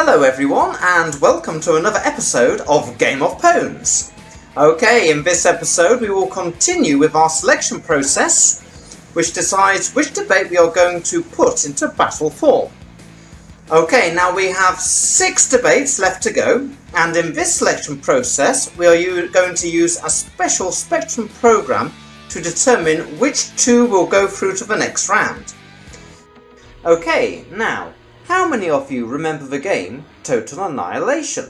Hello everyone and welcome to another episode of Game of Pownes. Okay, in this episode we will continue with our selection process which decides which debate we are going to put into battle form. Okay, now we have 6 debates left to go, and in this selection process we are going to use a special spectrum program to determine which 2 will go through to the next round. Okay, now, how many of you remember the game Total Annihilation?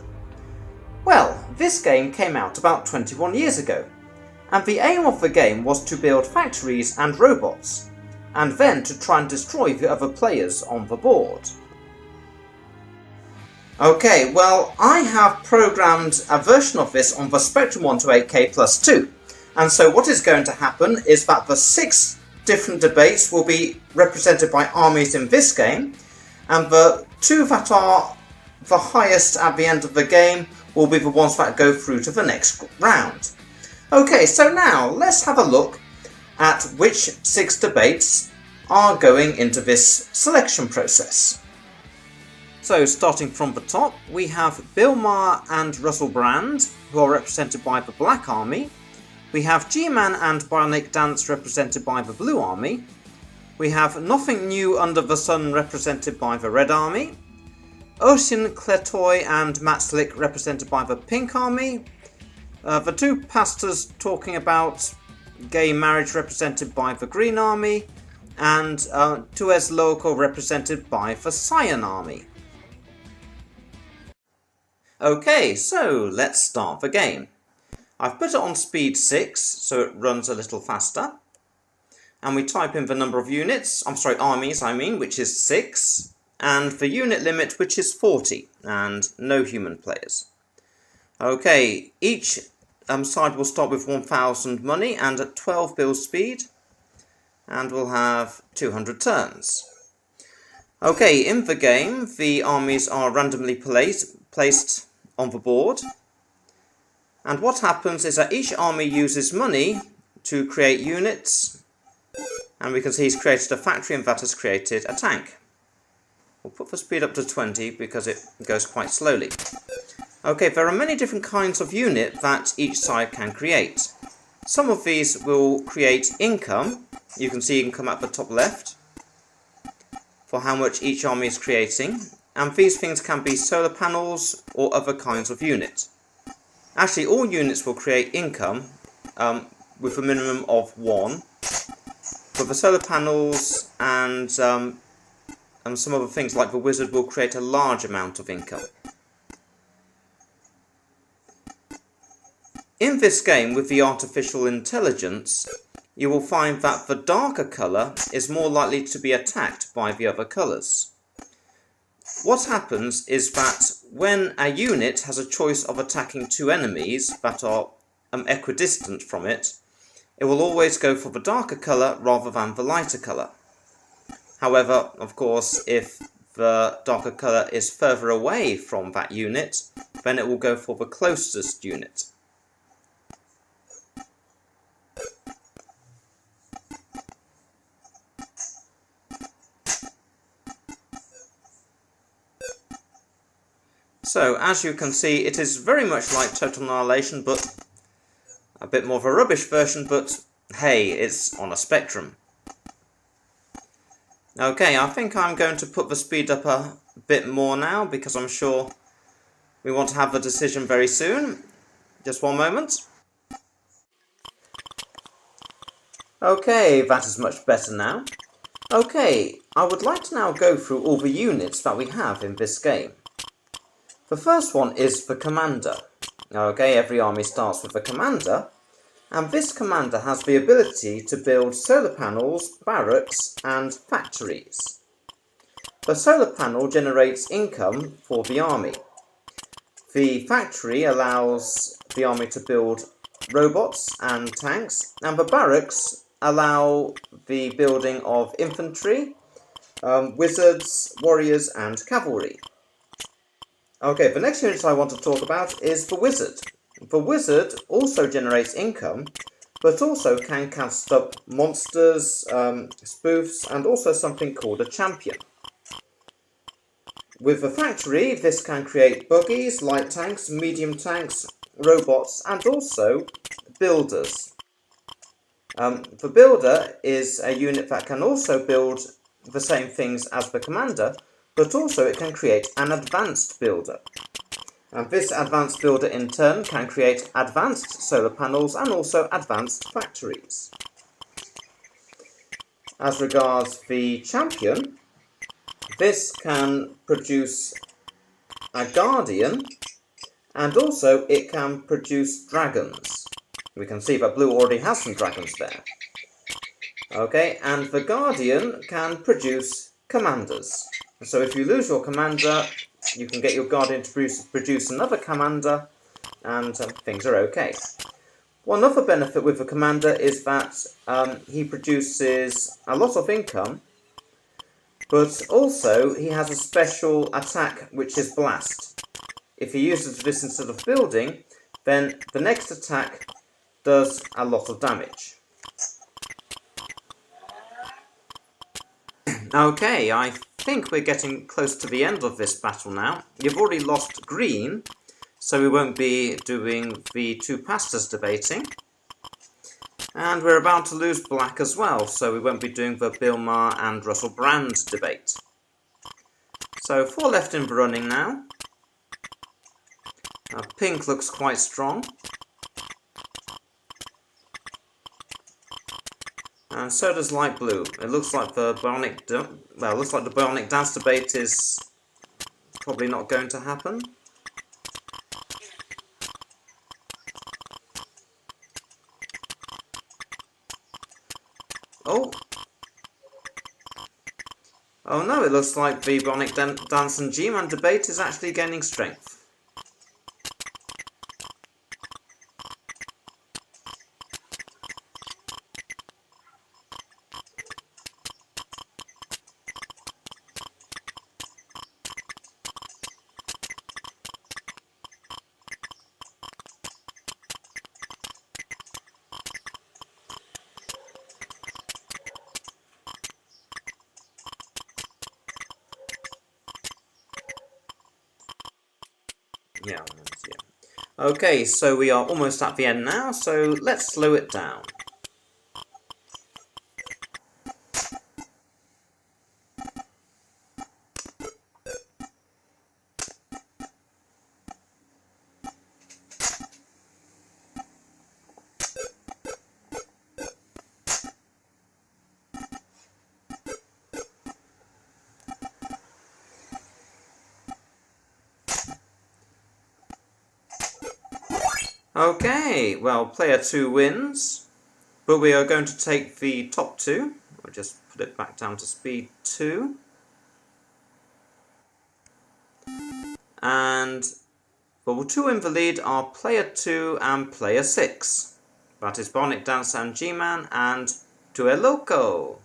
Well, this game came out about 21 years ago, and the aim of the game was to build factories and robots, and then to try and destroy the other players on the board. Okay, well, I have programmed a version of this on the Spectrum 128K plus 2, and so what is going to happen is that the 6 different debates will be represented by armies in this game, and the 2 that are the highest at the end of the game will be the ones that go through to the next round. Okay, so now let's have a look at which 6 debates are going into this selection process. So starting from the top, we have Bill Maher and Russell Brand, who are represented by the Black Army. We have G-Man and Bionic Dance represented by the Blue Army. We have Nothing New Under the Sun represented by the Red Army. Ocean Kletoy and Matt Slick represented by the Pink Army. The 2 pastors talking about gay marriage represented by the Green Army. And Tuez Loco represented by the Cyan Army. Okay, so let's start the game. I've put it on speed 6, so it runs a little faster. And we type in the number of armies, which is 6. And the unit limit, which is 40, and no human players. Okay, each side will start with 1,000 money and at 12 build speed. And we'll have 200 turns. Okay, in the game, the armies are randomly placed on the board. And what happens is that each army uses money to create units, and we can see he's created a factory and that has created a tank. We'll put the speed up to 20 because it goes quite slowly. Okay, there are many different kinds of unit that each side can create. Some of these will create income. You can see income at the top left for how much each army is creating, and these things can be solar panels or other kinds of unit. Actually, all units will create income with a minimum of 1. But the solar panels and some other things like the wizard will create a large amount of income. In this game with the artificial intelligence, you will find that the darker colour is more likely to be attacked by the other colours. What happens is that when a unit has a choice of attacking 2 enemies that are equidistant from it, it will always go for the darker colour rather than the lighter colour. However, of course, if the darker colour is further away from that unit, then it will go for the closest unit. So, as you can see, it is very much like Total Annihilation, but a bit more of a rubbish version, but hey, it's on a spectrum. Okay, I think I'm going to put the speed up a bit more now, because I'm sure we want to have the decision very soon. Just one moment. Okay, that is much better now. Okay, I would like to now go through all the units that we have in this game. The first one is the commander. Okay, every army starts with a commander, and this commander has the ability to build solar panels, barracks, and factories. The solar panel generates income for the army. The factory allows the army to build robots and tanks, and the barracks allow the building of infantry, wizards, warriors, and cavalry. Okay, the next unit I want to talk about is the wizard. The wizard also generates income, but also can cast up monsters, spoofs, and also something called a champion. With the factory, this can create buggies, light tanks, medium tanks, robots, and also builders. The builder is a unit that can also build the same things as the commander, but also it can create an advanced builder. And this advanced builder in turn can create advanced solar panels and also advanced factories. As regards the champion, this can produce a guardian, and also it can produce dragons. We can see that blue already has some dragons there. Okay, and the guardian can produce commanders. So if you lose your commander, you can get your guardian to produce another commander, and things are okay. One other benefit with the commander is that he produces a lot of income, but also he has a special attack which is blast. If he uses this instead of building, then the next attack does a lot of damage. Okay, I think we're getting close to the end of this battle now. You've already lost green, so we won't be doing the two pastors debating. And we're about to lose black as well, so we won't be doing the Bill Maher and Russell Brand debate. So 4 left in the running now. Pink looks quite strong. And so does light blue. It looks like the bionic dance debate is probably not going to happen. Oh no, it looks like the bionic dance and G-Man debate is actually gaining strength. Yeah. Okay, so we are almost at the end now, so let's slow it down. Okay, well, player 2 wins, but we are going to take the top 2. I'll just put it back down to speed 2. And the 2 in the lead are player 2 and player 6. That is Bionic Dancer and G-Man and Tue Loco.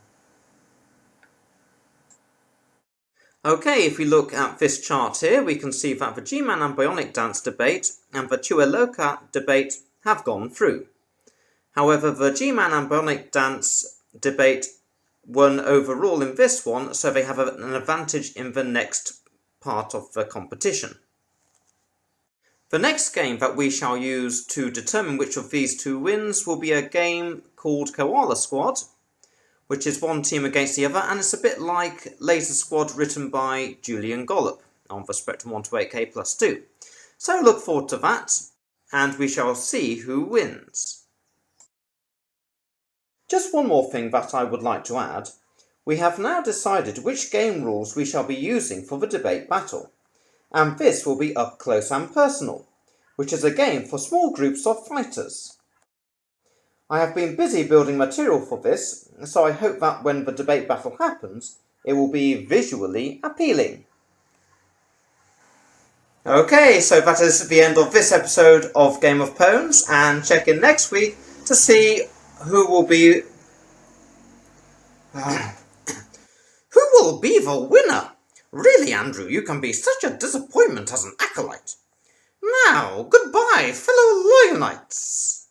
Okay, if we look at this chart here, we can see that the G-Man and Bionic Dance debate and the Tue Loco debate have gone through. However, the G-Man and Bionic Dance debate won overall in this one, so they have an advantage in the next part of the competition. The next game that we shall use to determine which of these 2 wins will be a game called Koala Squad, which is one team against the other, and it's a bit like Laser Squad written by Julian Gollop on the Spectrum 128K+2. So look forward to that, and we shall see who wins. Just one more thing that I would like to add. We have now decided which game rules we shall be using for the debate battle, and this will be Up Close and Personal, which is a game for small groups of fighters. I have been busy building material for this, so I hope that when the debate battle happens, it will be visually appealing. Okay, so that is the end of this episode of Game of Pownes, and check in next week to see who will be the winner. Really, Andrew, you can be such a disappointment as an acolyte. Now, goodbye, fellow Lionites.